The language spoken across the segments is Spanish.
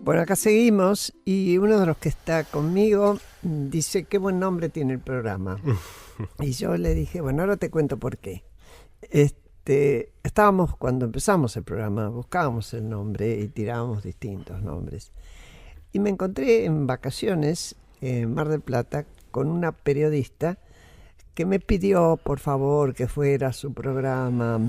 Bueno, acá seguimos y uno de los que está conmigo dice qué buen nombre tiene el programa. Y yo le dije, bueno, ahora te cuento por qué. Estábamos, cuando empezamos el programa, buscábamos el nombre y tirábamos distintos nombres. Y me encontré en vacaciones en Mar del Plata con una periodista que me pidió, por favor, que fuera a su programa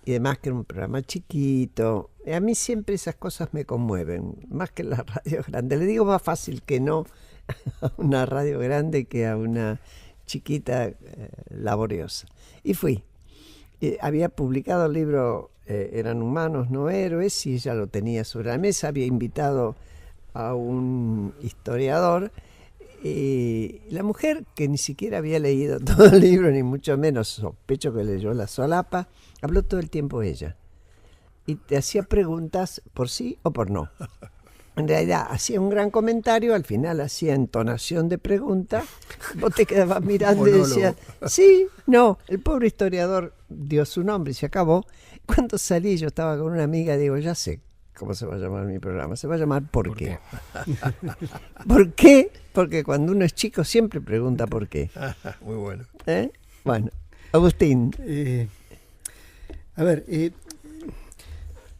y además que era un programa chiquito. A mí siempre esas cosas me conmueven, más que la radio grande. Le digo más fácil que no a una radio grande que a una chiquita laboriosa. Y fui. Había publicado el libro Eran humanos, no héroes, y ella lo tenía sobre la mesa. Había invitado a un historiador y la mujer, que ni siquiera había leído todo el libro, ni mucho menos, sospecho que leyó la solapa, habló todo el tiempo ella y te hacía preguntas por sí o por no. En realidad hacía un gran comentario, al final hacía entonación de pregunta, vos te quedabas mirando y decías, sí, no, el pobre historiador dio su nombre y se acabó. Cuando salí yo estaba con una amiga, digo, ya sé cómo se va a llamar mi programa, se va a llamar ¿Por qué? ¿Por qué? Porque cuando uno es chico siempre pregunta ¿por qué? Muy bueno. Bueno, Agustín.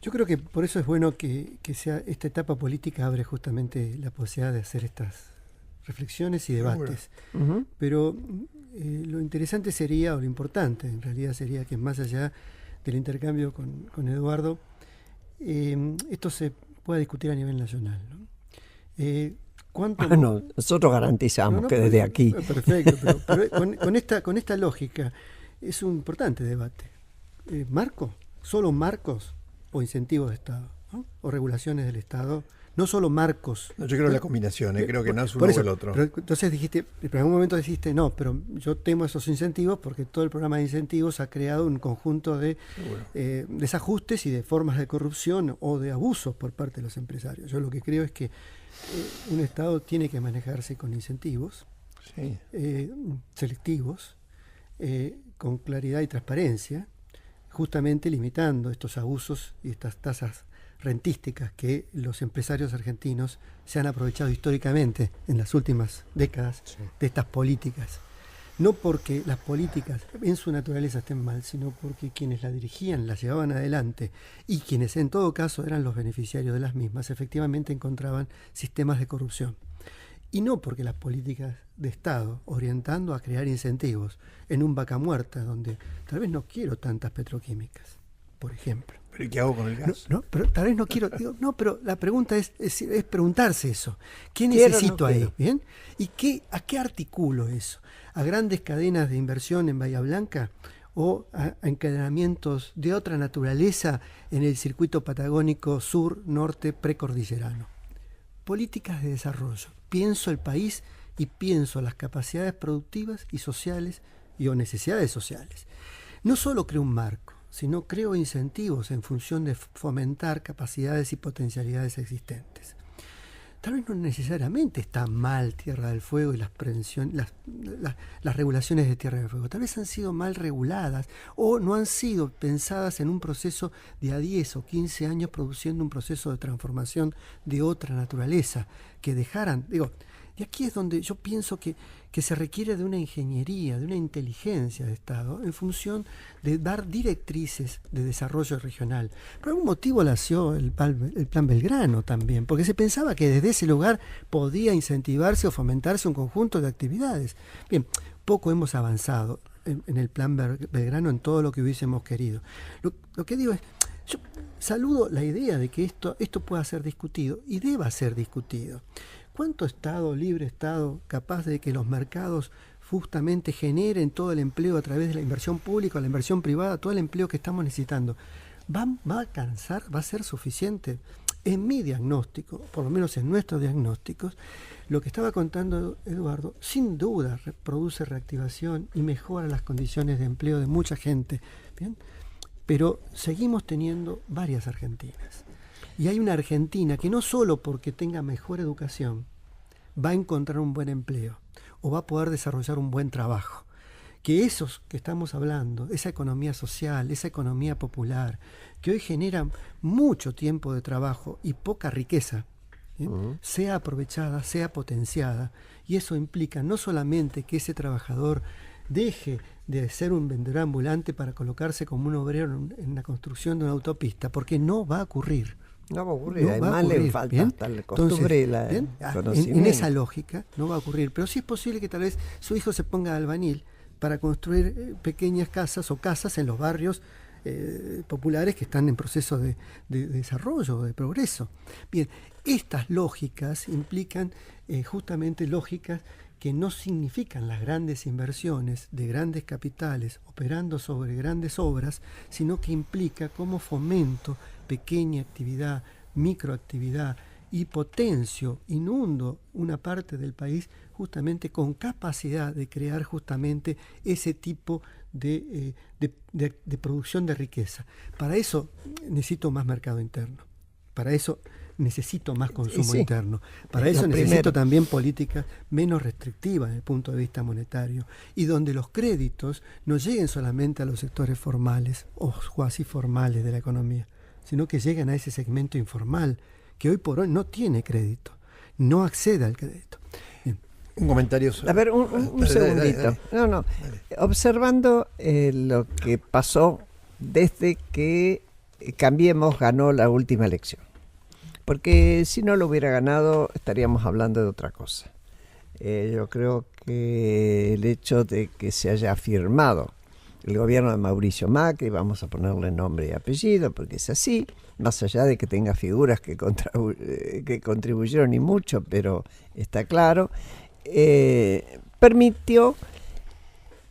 Yo creo que por eso es bueno que sea esta etapa política abre justamente la posibilidad de hacer estas reflexiones y debates. Uh-huh. Pero lo interesante sería, o lo importante en realidad sería que más allá del intercambio con Eduardo, esto se pueda discutir a nivel nacional, ¿no? No, nosotros garantizamos que desde aquí. Perfecto, pero con esta lógica es un importante debate. ¿Marco? ¿Solo marcos o incentivos de Estado? ¿No? ¿O regulaciones del Estado? No solo marcos. No, yo creo que la combinación, creo que no es uno o el otro. Pero entonces dijiste, en algún momento dijiste, no, pero yo temo esos incentivos porque todo el programa de incentivos ha creado un conjunto de desajustes y de formas de corrupción o de abusos por parte de los empresarios. Yo lo que creo es que un Estado tiene que manejarse con incentivos selectivos, con claridad y transparencia, justamente limitando estos abusos y estas tasas rentísticas que los empresarios argentinos se han aprovechado históricamente en las últimas décadas de estas políticas. No porque las políticas en su naturaleza estén mal, sino porque quienes las dirigían, las llevaban adelante y quienes en todo caso eran los beneficiarios de las mismas, efectivamente encontraban sistemas de corrupción. Y no porque las políticas de Estado orientando a crear incentivos en un vaca muerta donde tal vez no quiero tantas petroquímicas, por ejemplo. ¿Pero qué hago con el gas? No, pero tal vez no quiero. Pero la pregunta es preguntarse eso. ¿Qué necesito ahí? ¿Bien? ¿Y a qué articulo eso? ¿A grandes cadenas de inversión en Bahía Blanca? ¿O a encadenamientos de otra naturaleza en el circuito patagónico sur-norte precordillerano? Políticas de desarrollo. Pienso el país y pienso las capacidades productivas y sociales o necesidades sociales. No solo creo un marco, sino creo incentivos en función de fomentar capacidades y potencialidades existentes. Tal vez no necesariamente está mal Tierra del Fuego y las regulaciones de Tierra del Fuego. Tal vez han sido mal reguladas o no han sido pensadas en un proceso de a 10 o 15 años produciendo un proceso de transformación de otra naturaleza que dejaran... Y aquí es donde yo pienso que se requiere de una ingeniería, de una inteligencia de Estado en función de dar directrices de desarrollo regional. Por algún motivo nació el Plan Belgrano también, porque se pensaba que desde ese lugar podía incentivarse o fomentarse un conjunto de actividades. Bien, poco hemos avanzado en el Plan Belgrano en todo lo que hubiésemos querido. Lo que digo es, yo saludo la idea de que esto pueda ser discutido y deba ser discutido. ¿Cuánto Estado, libre Estado, capaz de que los mercados justamente generen todo el empleo a través de la inversión pública, la inversión privada, todo el empleo que estamos necesitando? ¿Va a alcanzar? ¿Va a ser suficiente? En mi diagnóstico, por lo menos en nuestros diagnósticos, lo que estaba contando Eduardo, sin duda produce reactivación y mejora las condiciones de empleo de mucha gente. ¿Bien? Pero seguimos teniendo varias Argentinas. Y hay una Argentina que no solo porque tenga mejor educación va a encontrar un buen empleo o va a poder desarrollar un buen trabajo. Que esos que estamos hablando, esa economía social, esa economía popular, que hoy genera mucho tiempo de trabajo y poca riqueza, sea aprovechada, sea potenciada, y eso implica no solamente que ese trabajador deje de ser un vendedor ambulante para colocarse como un obrero en la construcción de una autopista, porque no va a ocurrir. No va a ocurrir, además le falta hasta la costumbre. Entonces, en esa lógica no va a ocurrir, pero sí es posible que tal vez su hijo se ponga de albañil para construir pequeñas casas o casas en los barrios populares que están en proceso de desarrollo, de progreso. Bien, estas lógicas implican justamente lógicas que no significan las grandes inversiones de grandes capitales operando sobre grandes obras, sino que implica cómo fomento pequeña actividad, microactividad y potencio, inundo una parte del país justamente con capacidad de crear justamente ese tipo de producción de riqueza. Para eso necesito más mercado interno, para eso necesito más consumo interno, para eso necesito también políticas menos restrictivas desde el punto de vista monetario, y donde los créditos no lleguen solamente a los sectores formales o cuasi formales de la economía, sino que lleguen a ese segmento informal que hoy por hoy no tiene crédito, no accede al crédito. Bien. Un comentario sobre... A ver, un segundito. Dale. Observando lo que pasó desde que Cambiemos ganó la última elección. Porque si no lo hubiera ganado, estaríamos hablando de otra cosa. Yo creo que el hecho de que se haya firmado el gobierno de Mauricio Macri, vamos a ponerle nombre y apellido, porque es así, más allá de que tenga figuras que contribuyeron y mucho, pero está claro, permitió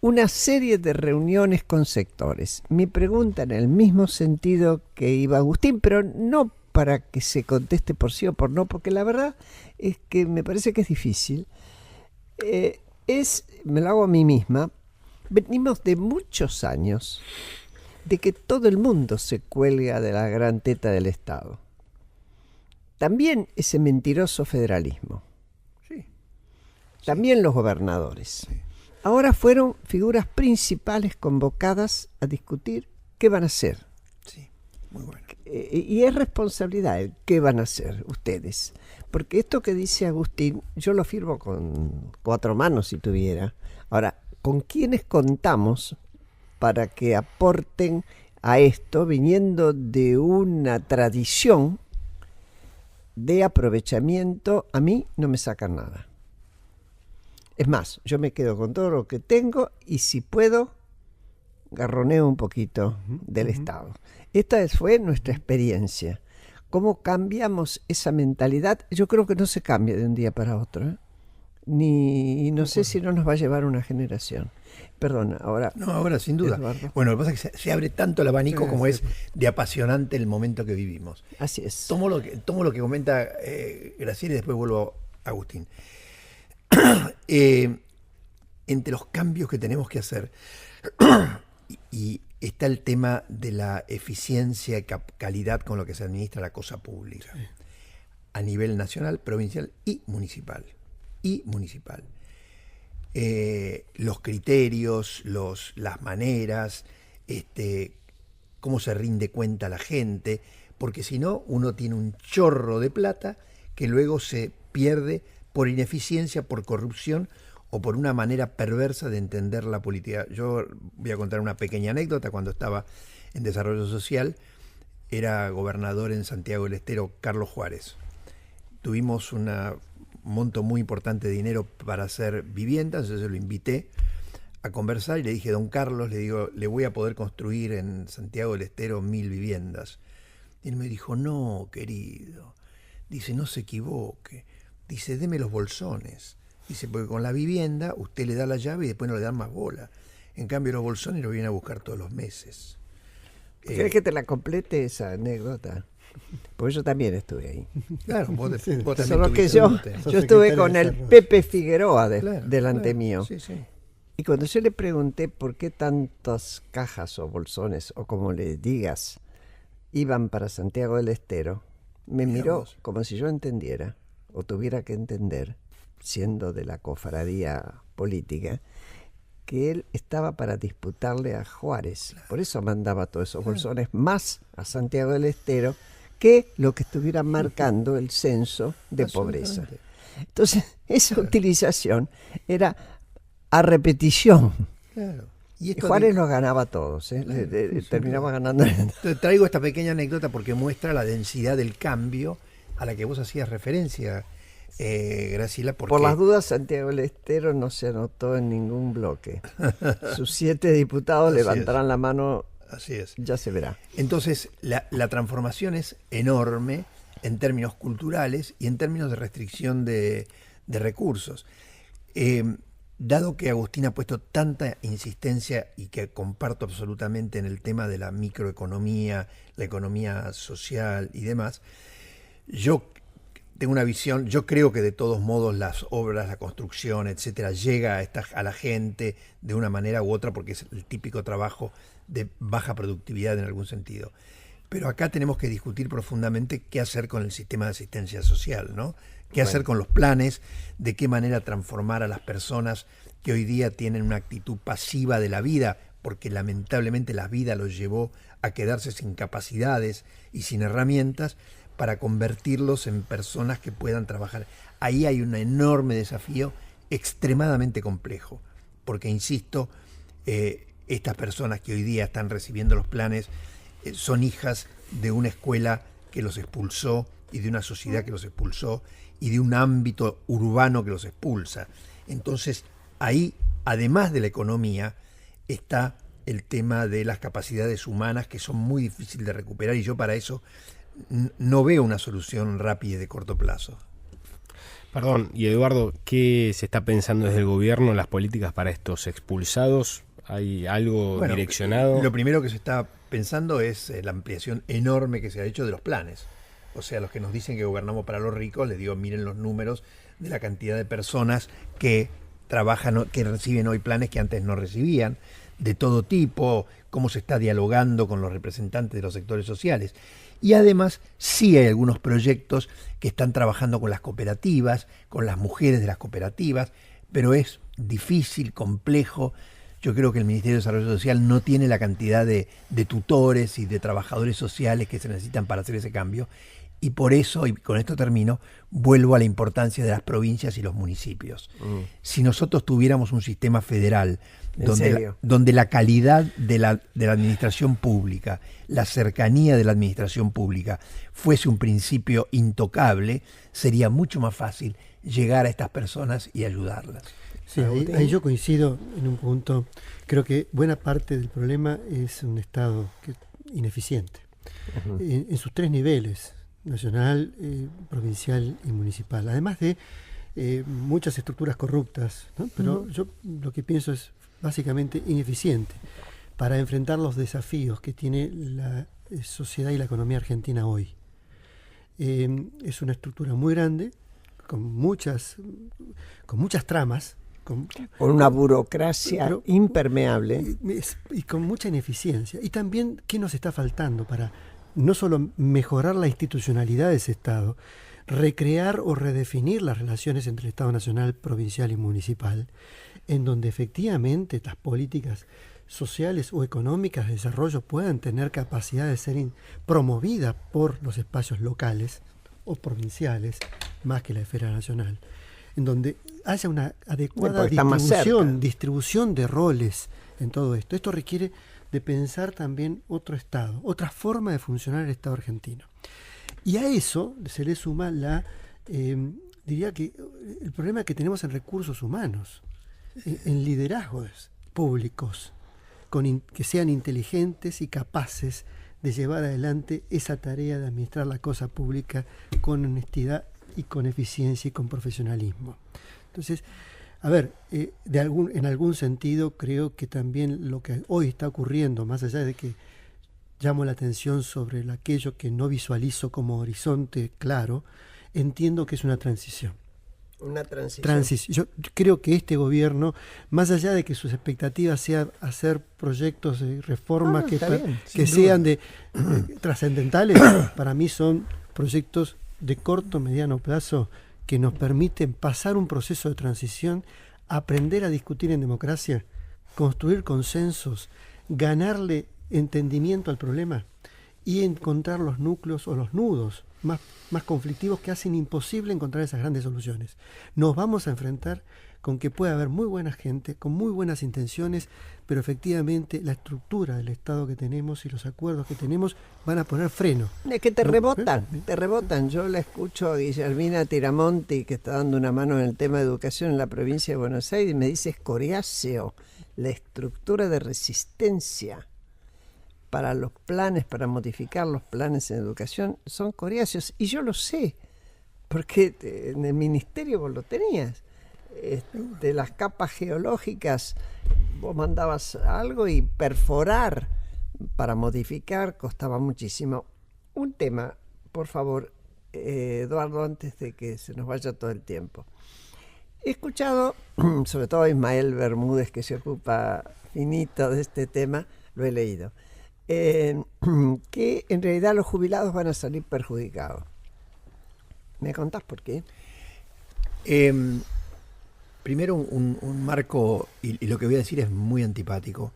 una serie de reuniones con sectores. Mi pregunta en el mismo sentido que iba Agustín, pero no para que se conteste por sí o por no, porque la verdad es que me parece que es difícil. Me lo hago a mí misma. Venimos de muchos años de que todo el mundo se cuelga de la gran teta del Estado. También ese mentiroso federalismo. Sí. También los gobernadores. Sí. Ahora fueron figuras principales convocadas a discutir qué van a hacer. Sí, muy bueno. Y es responsabilidad qué van a hacer ustedes. Porque esto que dice Agustín, yo lo firmo con 4 manos si tuviera. Ahora, ¿con quiénes contamos para que aporten a esto viniendo de una tradición de aprovechamiento? A mí no me sacan nada. Es más, yo me quedo con todo lo que tengo y si puedo, garroneo un poquito del Estado. Esta fue nuestra experiencia. ¿Cómo cambiamos esa mentalidad? Yo creo que no se cambia de un día para otro, ¿eh? No sé si no nos va a llevar una generación. Perdona, ahora... No, ahora sin duda. Eduardo. Bueno, lo que pasa es que se abre tanto el abanico como es de apasionante el momento que vivimos. Así es. Tomo lo que comenta Graciela y después vuelvo a Agustín. Entre los cambios que tenemos que hacer y está el tema de la eficiencia y calidad con lo que se administra la cosa pública, sí, a nivel nacional, provincial y municipal. Los criterios, las maneras, cómo se rinde cuenta la gente, porque si no, uno tiene un chorro de plata que luego se pierde por ineficiencia, por corrupción o por una manera perversa de entender la política. Yo voy a contar una pequeña anécdota. Cuando estaba en Desarrollo Social, era gobernador en Santiago del Estero Carlos Juárez. Tuvimos un monto muy importante de dinero para hacer viviendas, entonces lo invité a conversar y le dije, don Carlos, le voy a poder construir en Santiago del Estero 1000 viviendas. Y él me dijo, no, querido, dice, no se equivoque, dice, deme los bolsones. Dice, porque con la vivienda usted le da la llave y después no le dan más bola. En cambio los bolsones los vienen a buscar todos los meses. ¿Querés que te la complete esa anécdota? Porque yo también estuve ahí. Claro, vos también. Solo que yo estuve con el Pepe Figueroa delante mío. Sí, sí. Y cuando yo le pregunté por qué tantas cajas o bolsones, o como le digas, iban para Santiago del Estero, me miró como si yo entendiera, o tuviera que entender, siendo de la cofradía política, que él estaba para disputarle a Juárez. Por eso mandaba todos esos bolsones más a Santiago del Estero que lo que estuviera marcando el censo de pobreza. Entonces, esa utilización era a repetición. Claro. Y Juárez los ganaba a todos, terminaba ganando. Te traigo esta pequeña anécdota porque muestra la densidad del cambio a la que vos hacías referencia, Graciela. Porque... Por las dudas, Santiago del Estero no se anotó en ningún bloque. Sus 7 diputados levantarán la mano. Así es. Ya se verá. Entonces, la transformación es enorme en términos culturales y en términos de restricción de recursos. Dado que Agustín ha puesto tanta insistencia y que comparto absolutamente en el tema de la microeconomía, la economía social y demás, yo tengo una visión, yo creo que de todos modos las obras, la construcción, etcétera, llega a la gente de una manera u otra porque es el típico trabajo de baja productividad en algún sentido. Pero acá tenemos que discutir profundamente qué hacer con el sistema de asistencia social, ¿no? Qué hacer con los planes, de qué manera transformar a las personas que hoy día tienen una actitud pasiva de la vida, porque lamentablemente la vida los llevó a quedarse sin capacidades y sin herramientas, para convertirlos en personas que puedan trabajar. Ahí hay un enorme desafío extremadamente complejo, porque insisto, estas personas que hoy día están recibiendo los planes son hijas de una escuela que los expulsó y de una sociedad que los expulsó y de un ámbito urbano que los expulsa. Entonces, ahí, además de la economía, está el tema de las capacidades humanas que son muy difíciles de recuperar y yo para eso no veo una solución rápida y de corto plazo. Perdón, y Eduardo, ¿qué se está pensando desde el gobierno en las políticas para estos expulsados? ¿Hay algo direccionado? Lo primero que se está pensando es la ampliación enorme que se ha hecho de los planes. O sea, los que nos dicen que gobernamos para los ricos, les digo, miren los números de la cantidad de personas que trabajan, que reciben hoy planes que antes no recibían, de todo tipo, cómo se está dialogando con los representantes de los sectores sociales. Y además sí hay algunos proyectos que están trabajando con las cooperativas, con las mujeres de las cooperativas, pero es difícil, complejo. Yo creo que el Ministerio de Desarrollo Social no tiene la cantidad de tutores y de trabajadores sociales que se necesitan para hacer ese cambio. Y por eso, y con esto termino, vuelvo a la importancia de las provincias y los municipios. Si nosotros tuviéramos un sistema federal donde la calidad de la administración pública, la cercanía de la administración pública fuese un principio intocable, sería mucho más fácil llegar a estas personas y ayudarlas. Sí, ahí yo coincido en un punto. Creo que buena parte del problema es un Estado ineficiente en sus 3 niveles, nacional, provincial y municipal, además de muchas estructuras corruptas, ¿no? Pero yo lo que pienso es básicamente ineficiente para enfrentar los desafíos que tiene la sociedad y la economía argentina hoy. Es una estructura muy grande, con muchas tramas, con una burocracia impermeable y con mucha ineficiencia. Y también, ¿qué nos está faltando para no solo mejorar la institucionalidad de ese Estado, recrear o redefinir las relaciones entre el Estado nacional, provincial y municipal, en donde efectivamente las políticas sociales o económicas de desarrollo puedan tener capacidad de ser promovidas por los espacios locales o provinciales, más que la esfera nacional, en donde haya una adecuada distribución de roles en todo esto. Esto requiere de pensar también otro Estado, otra forma de funcionar el Estado argentino. Y a eso se le suma diría que el problema que tenemos en recursos humanos, en liderazgos públicos, que sean inteligentes y capaces de llevar adelante esa tarea de administrar la cosa pública con honestidad y con eficiencia y con profesionalismo. Entonces, a ver, en algún sentido creo que también lo que hoy está ocurriendo, más allá de que llamo la atención sobre aquello que no visualizo como horizonte claro, entiendo que es una transición. Una transición. Yo creo que este gobierno, más allá de que sus expectativas sean hacer proyectos de reforma que sean trascendentales, para mí son proyectos de corto, mediano plazo que nos permiten pasar un proceso de transición, aprender a discutir en democracia, construir consensos, ganarle entendimiento al problema y encontrar los núcleos o los nudos más conflictivos que hacen imposible encontrar esas grandes soluciones. Nos vamos a enfrentar con que puede haber muy buena gente, con muy buenas intenciones, pero efectivamente la estructura del Estado que tenemos y los acuerdos que tenemos van a poner freno. Es que te rebotan. Yo la escucho a Guillermina Tiramonti, que está dando una mano en el tema de educación en la provincia de Buenos Aires, y me dice: es coriáceo la estructura de resistencia para los planes, para modificar los planes en educación, son coriáceos. Y yo lo sé, porque en el ministerio vos lo tenías. De las capas geológicas, vos mandabas algo y perforar para modificar costaba muchísimo. Un tema, por favor, Eduardo, antes de que se nos vaya todo el tiempo. He escuchado, sobre todo a Ismael Bermúdez, que se ocupa finito de este tema, lo he leído, que en realidad los jubilados van a salir perjudicados. ¿Me contás por qué? Primero un marco, y lo que voy a decir es muy antipático.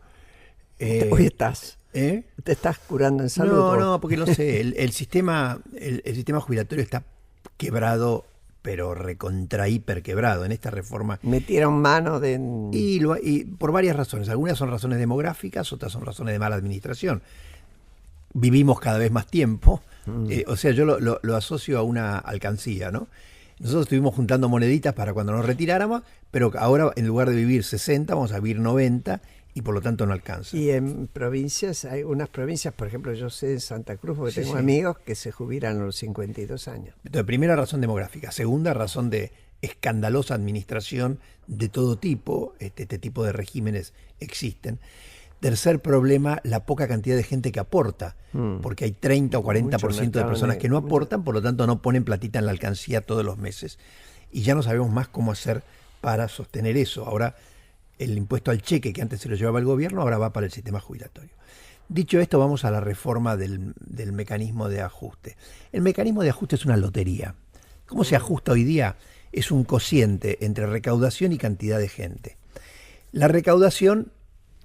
Hoy estás. ¿Te estás curando en salud? No, porque lo sé. El sistema jubilatorio está quebrado, pero recontra hiper quebrado. En esta reforma metieron mano de... Y por varias razones. Algunas son razones demográficas, otras son razones de mala administración. Vivimos cada vez más tiempo. O sea, yo lo asocio a una alcancía, ¿no? Nosotros estuvimos juntando moneditas para cuando nos retiráramos, pero ahora en lugar de vivir 60 vamos a vivir 90 y por lo tanto no alcanza. Y en provincias, hay unas provincias, por ejemplo, yo sé en Santa Cruz, porque tengo amigos que se jubilan a los 52 años. Entonces, primera razón demográfica. Segunda razón de escandalosa administración de todo tipo. Este tipo de regímenes existen. Tercer problema, la poca cantidad de gente que aporta, porque hay 30 o 40% de personas que no aportan, por lo tanto no ponen platita en la alcancía todos los meses. Y ya no sabemos más cómo hacer para sostener eso. Ahora el impuesto al cheque, que antes se lo llevaba el gobierno, ahora va para el sistema jubilatorio. Dicho esto, vamos a la reforma del mecanismo de ajuste. El mecanismo de ajuste es una lotería. ¿Cómo se ajusta hoy día? Es un cociente entre recaudación y cantidad de gente. La recaudación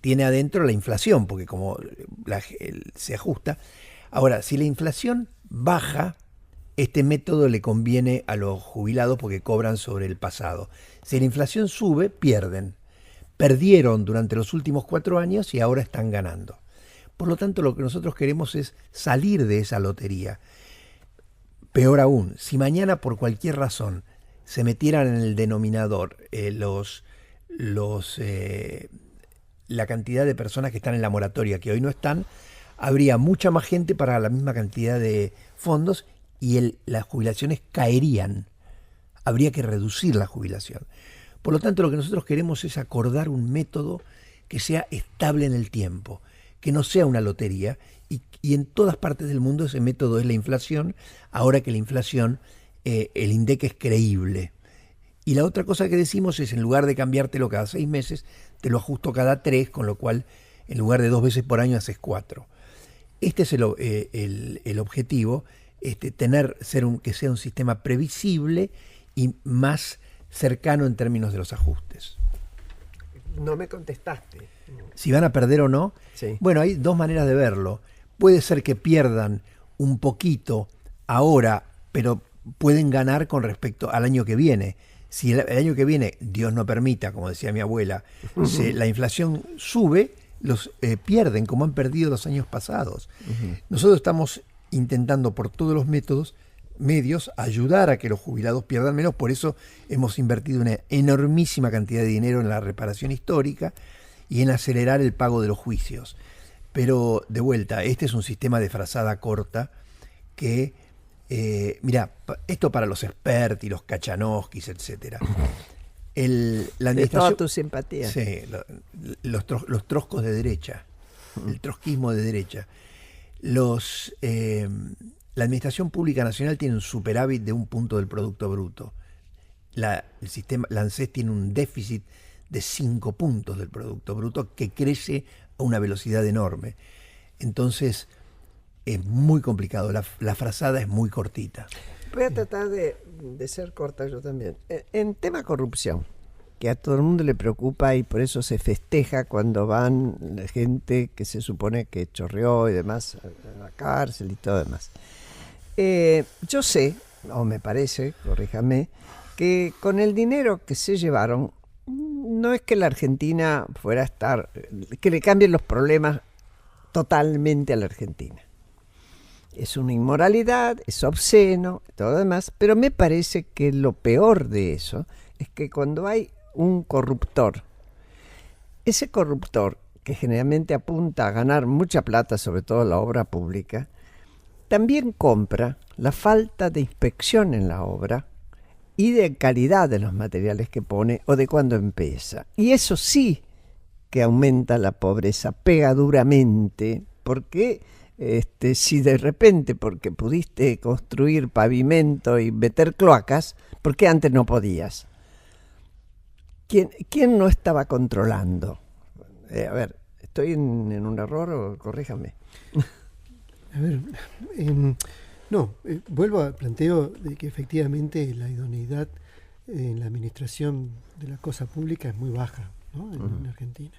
tiene adentro la inflación, porque como se ajusta. Ahora, si la inflación baja, este método le conviene a los jubilados porque cobran sobre el pasado. Si la inflación sube, pierden. Perdieron durante los últimos 4 años y ahora están ganando. Por lo tanto, lo que nosotros queremos es salir de esa lotería. Peor aún, si mañana por cualquier razón se metieran en el denominador la cantidad de personas que están en la moratoria, que hoy no están, habría mucha más gente para la misma cantidad de fondos y las jubilaciones caerían. Habría que reducir la jubilación. Por lo tanto, lo que nosotros queremos es acordar un método que sea estable en el tiempo, que no sea una lotería, y en todas partes del mundo ese método es la inflación, ahora que la inflación, el INDEC es creíble. Y la otra cosa que decimos es, en lugar de cambiártelo cada 6 meses, te lo ajusto cada 3, con lo cual en lugar de 2 veces por año haces 4. Este es el objetivo, que sea un sistema previsible y más cercano en términos de los ajustes. No me contestaste. Si van a perder o no. Sí. Bueno, hay 2 maneras de verlo. Puede ser que pierdan un poquito ahora, pero pueden ganar con respecto al año que viene. Si el año que viene, Dios no permita, como decía mi abuela, la inflación sube, los pierden, como han perdido los años pasados. Nosotros estamos intentando por todos los medios ayudar a que los jubilados pierdan menos, por eso hemos invertido una enormísima cantidad de dinero en la reparación histórica y en acelerar el pago de los juicios. Pero, de vuelta, este es un sistema de frazada corta que... mira, esto para los expertos y los Kachanowskis, etcétera. La administración, toda tu simpatía. Sí, los troscos de derecha, el trotskismo de derecha. La Administración Pública Nacional tiene un superávit de 1 punto del Producto Bruto. La ANSES tiene un déficit de 5 puntos del Producto Bruto que crece a una velocidad enorme. Entonces, es muy complicado, la frazada es muy cortita. Voy a tratar de ser corta yo también. En tema corrupción, que a todo el mundo le preocupa y por eso se festeja cuando van la gente que se supone que chorreó y demás a la cárcel y todo demás. Yo sé, o me parece, corríjame, que con el dinero que se llevaron, no es que la Argentina fuera a estar, que le cambien los problemas totalmente a la Argentina. Es una inmoralidad, es obsceno, todo lo demás, pero me parece que lo peor de eso es que cuando hay un corruptor, ese corruptor que generalmente apunta a ganar mucha plata, sobre todo la obra pública, también compra la falta de inspección en la obra y de calidad de los materiales que pone o de cuándo empieza. Y eso sí que aumenta la pobreza, pega duramente, porque si de repente, porque pudiste construir pavimento y meter cloacas, ¿por qué antes no podías? ¿Quién no estaba controlando? A ver, ¿estoy en un error o corríjame? A ver, vuelvo al planteo de que efectivamente la idoneidad en la administración de la cosa pública es muy baja, ¿no? En Argentina.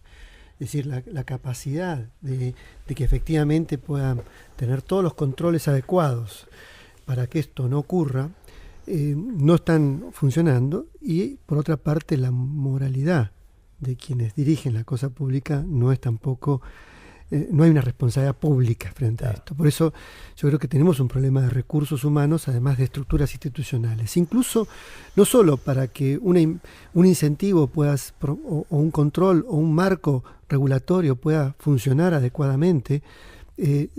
Es decir, la capacidad de que efectivamente puedan tener todos los controles adecuados para que esto no ocurra, no están funcionando, y por otra parte la moralidad de quienes dirigen la cosa pública no es tampoco, no hay una responsabilidad pública frente a esto. Por eso yo creo que tenemos un problema de recursos humanos, además de estructuras institucionales. Incluso no solo para que un incentivo o un control o un marco regulatorio pueda funcionar adecuadamente,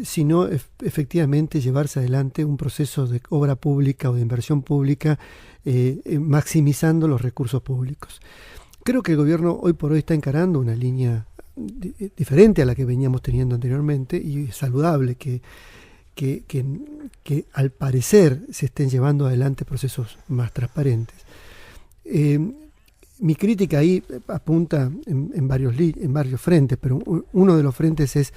sino efectivamente llevarse adelante un proceso de obra pública o de inversión pública, maximizando los recursos públicos. Creo que el gobierno hoy por hoy está encarando una línea diferente a la que veníamos teniendo anteriormente, y es saludable que al parecer se estén llevando adelante procesos más transparentes. Mi crítica ahí apunta en varios frentes, pero uno de los frentes es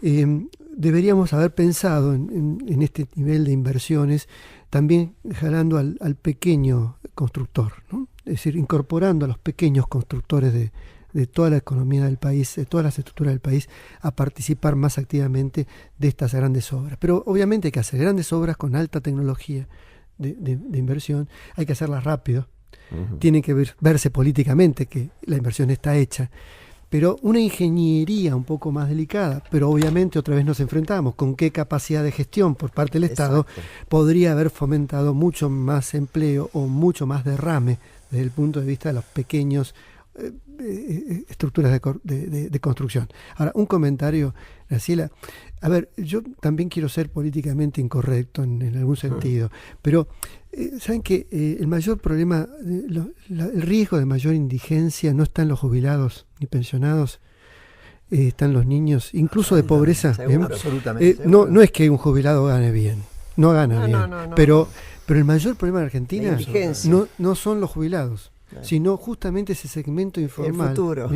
deberíamos haber pensado en este nivel de inversiones también jalando al pequeño constructor, ¿no? Es decir, incorporando a los pequeños constructores de toda la economía del país, de todas las estructuras del país, a participar más activamente de estas grandes obras. Pero obviamente hay que hacer grandes obras con alta tecnología de inversión, hay que hacerlas rápido, tiene que verse políticamente que la inversión está hecha, pero una ingeniería un poco más delicada, pero obviamente otra vez nos enfrentamos con qué capacidad de gestión por parte del Estado podría haber fomentado mucho más empleo o mucho más derrame desde el punto de vista de los pequeños estructuras de construcción. Ahora, un comentario, Graciela. A ver, yo también quiero ser políticamente incorrecto en algún sentido, pero ¿saben que el mayor problema, el riesgo de mayor indigencia no está en los jubilados ni pensionados, están los niños, incluso de pobreza? Seguro, absolutamente. No es que un jubilado gane bien, no gana bien, pero el mayor problema de Argentina no son los jubilados, sino justamente ese segmento informal. El futuro.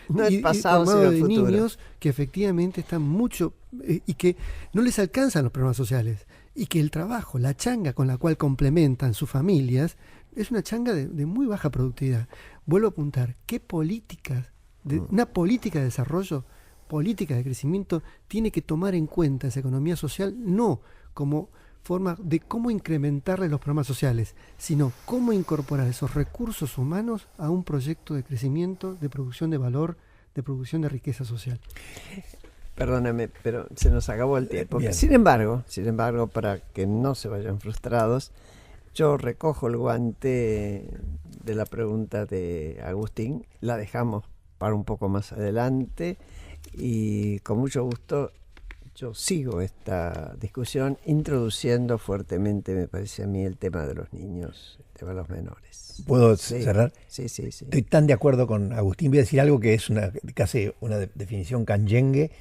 No el pasado, sino el futuro. De niños que efectivamente están mucho y que no les alcanzan los programas sociales, y que el trabajo, la changa con la cual complementan sus familias, es una changa de muy baja productividad. Vuelvo a apuntar, ¿qué políticas, una política de desarrollo, política de crecimiento, tiene que tomar en cuenta esa economía social? No como forma de cómo incrementarle los programas sociales, sino cómo incorporar esos recursos humanos a un proyecto de crecimiento, de producción de valor, de producción de riqueza social. Perdóname, pero se nos acabó el tiempo. Sin embargo, para que no se vayan frustrados, yo recojo el guante de la pregunta de Agustín, la dejamos para un poco más adelante, y con mucho gusto yo sigo esta discusión introduciendo fuertemente, me parece a mí, el tema de los niños, el tema de los menores. ¿Puedo cerrar? Sí. Estoy tan de acuerdo con Agustín. Voy a decir algo que es casi una definición canyengue.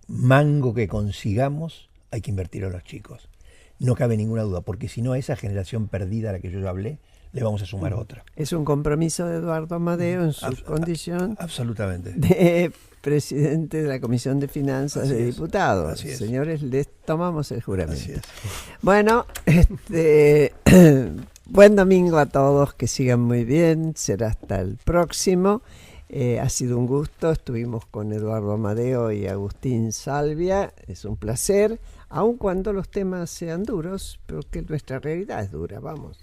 Mango que consigamos, hay que invertir en los chicos. No cabe ninguna duda, porque si no, a esa generación perdida a la que yo ya hablé, le vamos a sumar otra. Es un compromiso de Eduardo Amadeo en su condición absolutamente de presidente de la Comisión de Finanzas de Diputados. Así es. Señores, les tomamos el juramento. Así es. Bueno, Buen domingo a todos, que sigan muy bien, será hasta el próximo. Ha sido un gusto, estuvimos con Eduardo Amadeo y Agustín Salvia, es un placer, aun cuando los temas sean duros, porque nuestra realidad es dura, vamos.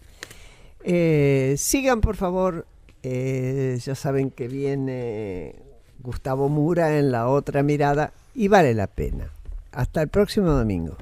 Sigan por favor, ya saben que viene Gustavo Mura en La Otra Mirada y vale la pena. Hasta el próximo domingo.